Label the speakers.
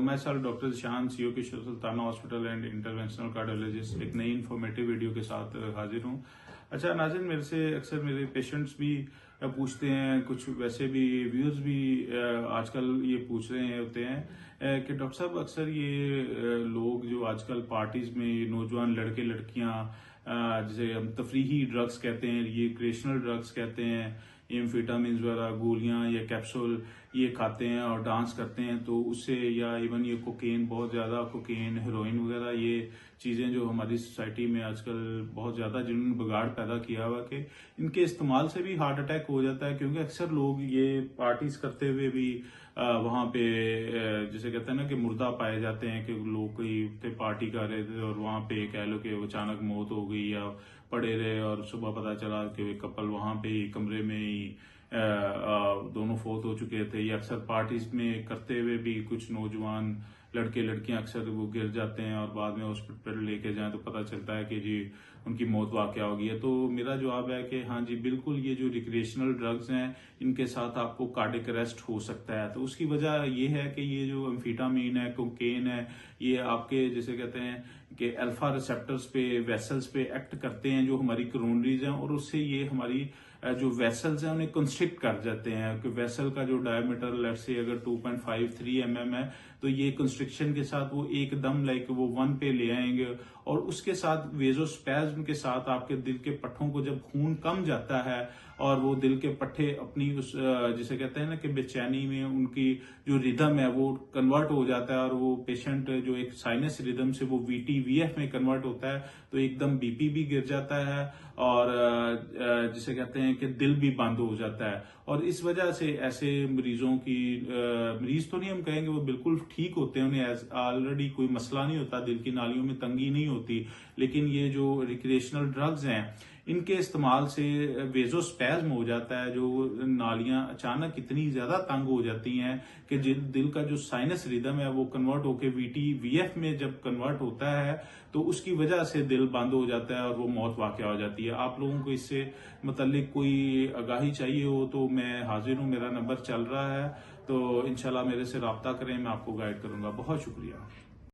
Speaker 1: मैं sir doctor Zeeshan CO के Sultana hospital and interventional cardiologist एक नई इन्फॉर्मेटिव वीडियो के साथ हाजिर हूँ। अच्छा नाज़रीन, मेरे से अक्सर मेरे पेशेंट्स भी पूछते हैं, कुछ वैसे भी व्यूअर्स भी आजकल ये पूछ रहे होते हैं कि डॉक्टर साहब अक्सर ये लोग जो आजकल पार्टीज में नौजवान लड़के लड़कियां जिसे हम तफरीही ड्रग्स कहते हैं, ये रिक्रिएशनल ड्रग्स कहते हैं, एम्फेटामिन वगैरह गोलियां या कैप्सूल ये खाते हैं और डांस करते हैं, तो उससे या इवन ये कोकेन, बहुत ज्यादा कोकेन, हेरोइन वगैरह ये चीजें जो हमारी सोसाइटी में आजकल बहुत ज्यादा जिन्होंने बिगाड़ पैदा किया हुआ कि इनके इस्तेमाल से भी हार्ट अटैक हो जाता है। क्योंकि अक्सर लोग ये पार्टीज करते हुए भी वहां पे जिसे कहते हैं ना कि मुर्दा पाए जाते हैं कि लोग कोई पार्टी कर रहे थे और वहां पे कह लो कि अचानक मौत हो गई या पड़े रहे और सुबह पता चला कि कपल वहां पे ही कमरे में ही दोनों फोत हो चुके थे। या अक्सर पार्टीज में करते हुए भी कुछ नौजवान लड़के लड़कियां अक्सर वो गिर जाते हैं और बाद में हॉस्पिटल लेके जाएं तो पता चलता है कि जी उनकी मौत वाकया हो गई है। तो मेरा जवाब है कि हाँ जी बिल्कुल, ये जो रिक्रिएशनल ड्रग्स हैं इनके साथ आपको कार्डियक अरेस्ट हो सकता है। तो उसकी वजह ये है कि ये जो एम्फेटामिन है, कोकेन है, ये आपके जिसे कहते हैं कि अल्फा रिसेप्टर्स पे, वेसल्स पे एक्ट करते हैं जो हमारी करोनरीज हैं, और उससे ये हमारी जो वेसल्स हैं उन्हें कंस्ट्रिक्ट कर जाते हैं कि वेसल का जो डायमीटर लेट्स से अगर 2.53 mm है तो ये कंस्ट्रिक्शन के साथ वो एकदम लाइक वो 1 पे ले आएंगे, और उसके साथ वेजोस्पैज्म के साथ आपके दिल के पट्टों को जब खून कम जाता है और वो दिल के पट्टे अपनी उस जिसे कहते हैं ना कि बेचैनी में उनकी जो रिदम है वो कन्वर्ट हो जाता है, और वो पेशेंट जो एक साइनस रिदम से वो VT/VF में कन्वर्ट होता है, तो एकदम BP भी गिर जाता है और जिसे कहते हैं कि दिल भी बंद हो जाता है। और इस वजह से ऐसे मरीजों की मरीज तो नहीं हम कहेंगे, वो बिल्कुल ठीक होते हैं, उन्हें ऑलरेडी कोई मसला नहीं होता, दिल की नालियों में तंगी नहीं होती, लेकिन ये जो रिक्रिएशनल ड्रग्स हैं इनके इस्तेमाल से वेजोस्पैज्म हो जाता है, जो नालियां अचानक इतनी ज्यादा तंग हो जाती हैं कि दिल का जो साइनस रिदम है वो कन्वर्ट होकर VT/VF में जब कन्वर्ट होता है तो उसकी वजह से दिल बंद हो जाता है और वो मौत वाकया हो जाती है। आप लोगों को इससे मतलब कोई आगाही चाहिए हो तो मैं हाजिर हूँ, मेरा नंबर चल रहा है, तो इंशाल्लाह मेरे से राब्ता करें, मैं आपको गाइड करूंगा। बहुत शुक्रिया।